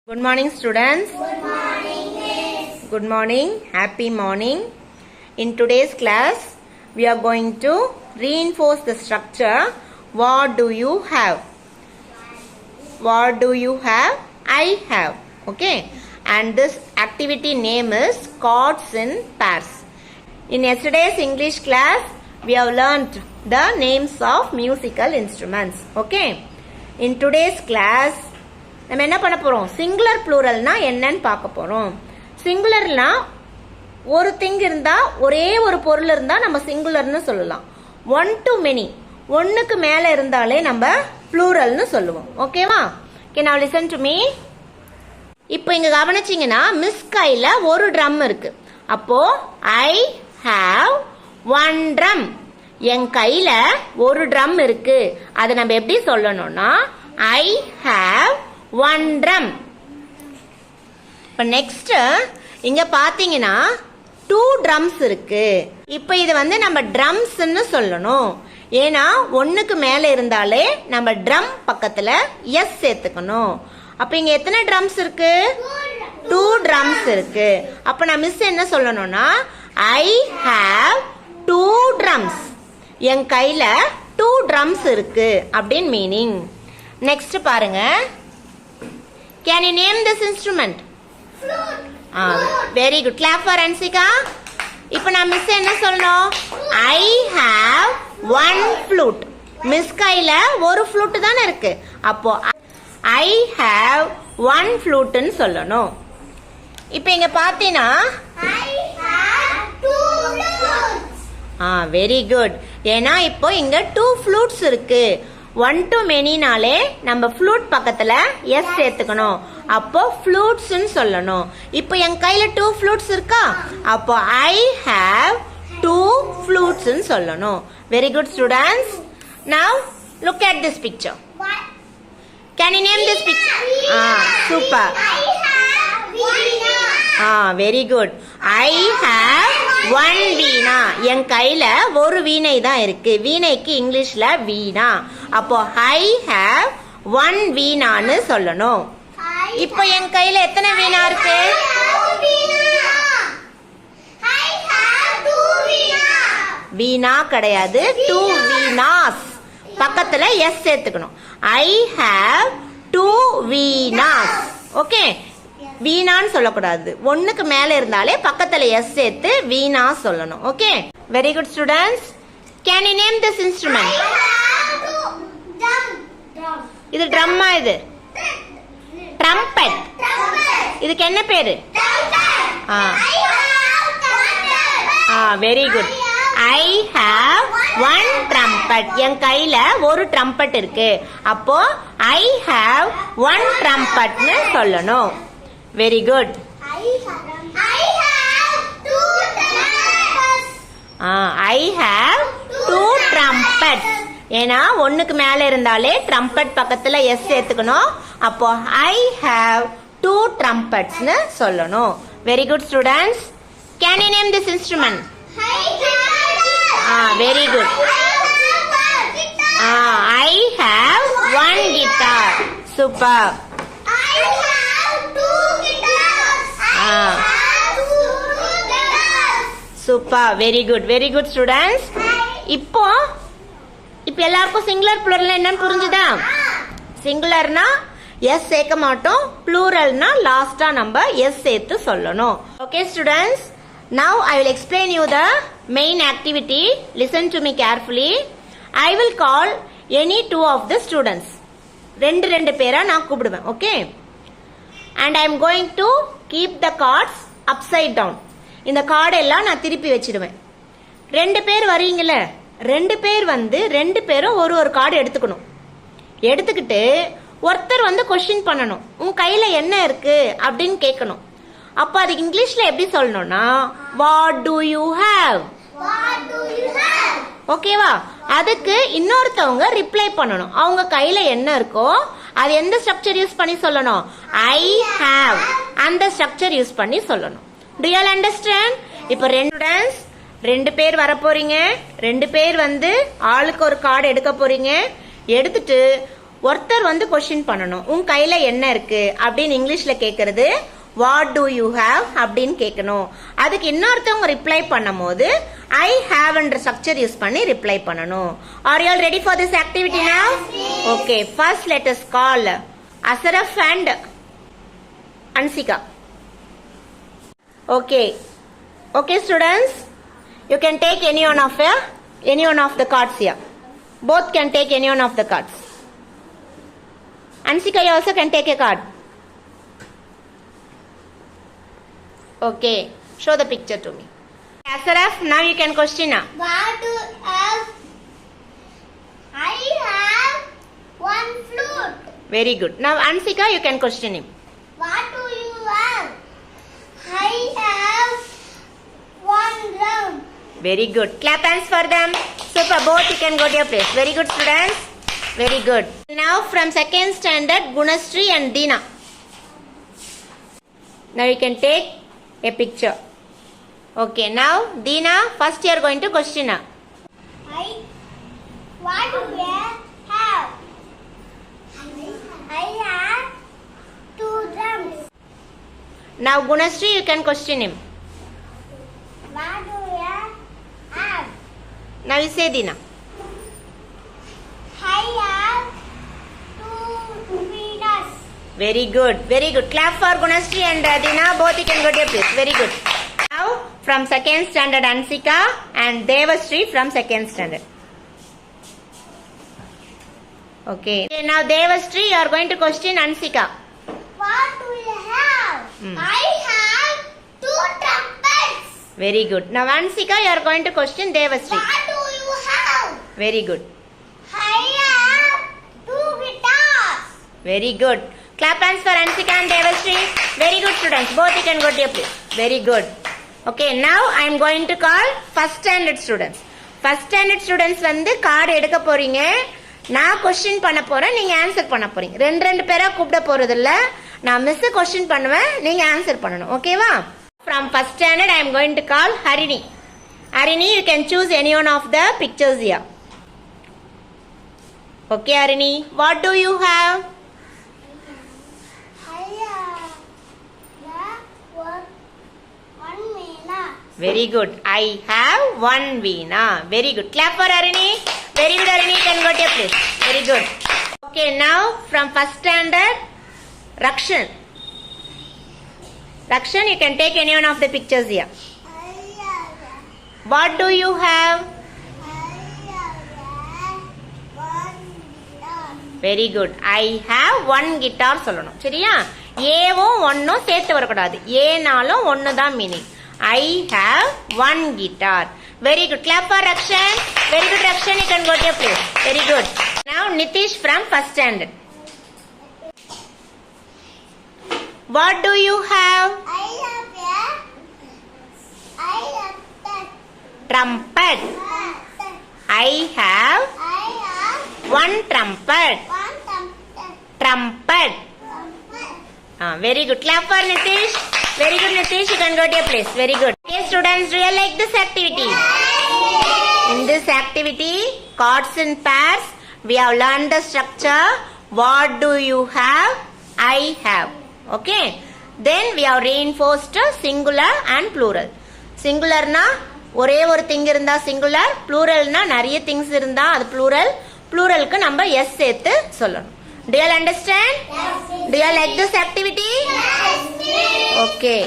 Good morning, students. Good morning, Miss. Good morning. Happy morning. In today's class, we are going to reinforce the structure. What do you have? What do you have? I have. Okay. And this activity name is chords in pairs. In yesterday's English class, we have learnt the names of musical instruments. Okay. In today's class, நம்ம என்ன பண்ண போறோம்? Singular ப்ளூரல்னா என்னன்னு பார்க்க போறோம். சிங்குலர்னா ஒரு thing இருந்தா, ஒரே ஒரு பொருள் இருந்தா நம்ம சிங்குலர்னு சொல்லலாம். ஒன் டு மெனி, ஒன்னுக்கு மேல இருந்தாலே நம்ம ப்ளூரல்னு சொல்லுவோம். ஓகேவா? ஓகே, நவ லிசன் டு மீ. இப்போ இங்க கவனிச்சீங்கன்னா மிஸ் கையில ஒரு ட்ரம் இருக்கு. அப்போ ஐ ஹாவ் ஒன் ட்ரம். என் கையில ஒரு ட்ரம் இருக்கு. அதை நம்ம எப்படி சொல்லணும்னா ஐ ஹாவ் ஒன் ட்ரம். இப்ப நெக்ஸ்ட் இங்க பாத்தீங்கன்னா டூ ட்ரம்ஸ் இருக்கு. இப்ப இது நம்ம ட்ரம்ஸ்ன்னு சொல்லணும். ஏன்னா ஒன்னுக்கு மேல இருந்தாலே நம்ம ட்ரம் பக்கத்துல எஸ் சேர்த்துக்கணும். அப்ப இங்க எத்தனை ட்ரம்ஸ் இருக்கு? டூ ட்ரம்ஸ் இருக்கு. அப்ப நான் மிஸ் என்ன சொல்லணும்னா ஐ ஹாவ் டூ ட்ரம்ஸ். என் கையில டூ ட்ரம்ஸ் இருக்கு அப்படின்னு மீனிங். நெக்ஸ்ட் பாருங்க. Can you name this instrument? Flute. Very good. Clap for Ansika. இப்போ நான் மிஸ் என்ன சொல்லணும்? I have one flute. Miss கையில ஒரு flute தானே இருக்கு. அப்போ I have one flute ன்னு சொல்லணும். இப்போ இங்க பாத்தீனா I have two flutes. Very good. ஏன்னா இப்போ இங்க டூ ஃப்ளூட்ஸ் இருக்கு. ஒன் டு மெனினாலே நம்ம ஃப்ளூட் பக்கத்துல எஸ் சேர்த்துக்கணும். அப்போ ஃப்ளூட்ஸ்னு சொல்லணும். இப்போ என் கையில டூ ஃப்ளூட்ஸ் இருக்கா? அப்போ ஐ ஹாவ் டூ ஃப்ளூட்ஸ்னு சொல்லணும். Very good students. Now look at this picture. What? Can you name this picture? Super. I have Veena. Very good. I have one veena. என் கையில ஒரு வீணை தான் இருக்கு. வீணைக்கு இங்கிலீஷ்ல வீணா. அப்போ ஐ ஹாவ் ஒன் வீணான்னு சொல்லணும். இப்போ என் கையில எத்தனை வீணா இருக்கு? வீணா கிடையாது, டூ வீணாஸ். பக்கத்துல எஸ் சேர்த்துக்கணும். I have two veenas. Okay, வீணான்னு சொல்லக்கூடாது. ஒன்னுக்கு மேல இருந்தாலே பக்கத்துல எஸ் சேர்த்து வீணா சொல்லணும். Okay, very good students. Can you name this instrument? இது ட்ரம்மா? இது ட்ரம்பெட். இதுக்கு என்ன பேரு? Very good. I have one trumpet. என் கையில ஒரு ட்ரம்பெட் இருக்கு. அப்போ ஐ ஹாவ் ஒன் ட்ரம்பெட்னு சொல்லணும். Very good. I have two trumpets. ஏன்னா ஒன்னுக்கு மேல இருந்தாலே ட்ரம்பெட் பக்கத்துல எஸ் சேர்த்துக்கணும். அப்போ ஐ ஹாவ் டூ ட்ரம்பெட்ஸ்னு சொல்லணும். Very good students. Can you name this instrument? Very good. I have one guitar. Super. Super. Very good, very good students. இப்போ எல்லாருக்கும் சிங்குலர் ப்ளூரல் என்னன்னு புரிஞ்சுதா? சிங்குலர்னா எஸ் சேர்க்க மாட்டோம். ப்ளூரல்னா லாஸ்டா நம்ம எஸ் சேர்த்து சொல்லணும். Okay students, now I will explain you the main activity. Listen to me carefully. I will call any two of the students. ரெண்டு பேரா நான் கூப்பிடுவேன். Okay, and I am going to keep the cards upside down. இந்த card எல்லாம் நான் திருப்பி வச்சிடுவேன். ரெண்டு பேர் வரீங்கல்ல, ரெண்டு பேரும் ஒரு கார்டு எடுத்துக்கணும். எடுத்துக்கிட்டு ஒருத்தர் கொஸ்டின் பண்ணணும். உன் கையில என்ன இருக்கு அப்படின்னு கேட்கணும். அப்ப அதுக்கு இங்கிலீஷ்ல எப்படி சொல்லணும்னா what do you have? ஓகேவா? அதுக்கு இன்னொருத்தவங்க ரிப்ளை பண்ணணும். அவங்க கையில என்ன இருக்கோ அது எந்த ஸ்ட்ரக்சர் யூஸ் பண்ணி சொல்லணும்? I have. அந்த ஸ்ட்ரக்சர் யூஸ் பண்ணி சொல்லணும். Do you all understand? இப்போ ரெண்டு பேர் வர போறீங்க. ரெண்டு பேர் ஆளுக்கு ஒரு கார்டு எடுக்க போறீங்க. எடுத்துட்டு ஒருத்தர் வந்து கொஸ்டின் பண்ணணும், உன் கையில என்ன இருக்கு அப்படின்னு இங்கிலீஷ்ல கேட்கறது வாட் டு யூ ஹேவ் அப்படின்னு கேட்கணும். அதுக்கு இன்னொருத்தவங்க ரிப்ளை பண்ணும் போது ஐ ஹேவ் என்ற ஸ்ட்ரக்சர் யூஸ் பண்ணி ரிப்ளை பண்ணணும். Are you all ready for this activity now? Okay, first let us call Ashraf and Hansika. Okay. Okay, students, you can take any one of the cards here. Both can take any one of the cards. Ansika, you also can take a card. Okay, show the picture to me. Asaraf, now you can question now. What do you have? I have one flute. Very good. Now Ansika, you can question him. What do you have? I have one drum. Very good. Clap hands for them. Super. Both you can go to your place. Very good, students. Very good. Now from second standard, Gunashree and Deena. Now you can take a picture. Okay. Now Deena, first you are going to question her. What do you have? I have two drums. Now Gunashree, you can question him. What do you have? Now you say Deena. I have two peanuts. Very good. Very good. Clap for Gunashree and Deena. Both you can go to your place. Very good. Now from second standard, Ansika and Devashree from second standard. Okay. Now Devashree, you are going to question Ansika. What do you have? I have two trumpets. Very good. Now Ansika, you are going to question Devashree. What do you have? Very good. I have two guitars. Very good. Clap hands for Ansika and Devashree. Very good, students. Both you can go to your place. Very good. Okay, now I am going to call first standard students. First standard students வந்து card எடுக்க போறீங்க. நான் question பண்ண போறேன், நீங்க answer பண்ண போறீங்க. ரெண்டு பேரா கூப்பிட போறது இல்ல. நான் மிஸ் கொஸ்டின் பண்ணுவேன், நீங்க ஆன்சர் பண்ணணும். ஓகேவா? From first standard, I am going to call Harini. Harini, you can choose any one of the pictures here. Okay, Harini, what do you have? I have one veena. Very good. I have one veena. Very good. Clap for Harini. Very good, Harini. You can go to your place. Very good. Okay, now from first standard, Rakshan. Rakshan, you can take any one of the pictures here. What do you have? Very good. I have one guitar சொல்லணும். சரியா? ஏவும் ஒன்னும் சேர்த்து வரக்கூடாது. ஏனாலும் ஒன்னு தான் meaning. I have one guitar. Very good. Clap for Rakshan. Very good, Rakshan. You can go to your place. Very good. Now Nitish from first standard. What do you have? I have Trumpet. I have one trumpet. Trumpet. Very good. Clap for Nitish. Very good, Nitish. You can go to your place. Very good. Okay, students, do you like this activity? In this activity, chords in pairs, we have learned the structure. What do you have? I have. Okay. Then we have reinforced singular and plural. Singular na ஒரே ஒரு thing இருந்தா singular, plural na நிறைய things இருந்தா அது plural. Pluralக்கு நம்ம s சேர்த்து சொல்லணும். Do you all understand? Yes. Do you all like this activity? Yes. Okay.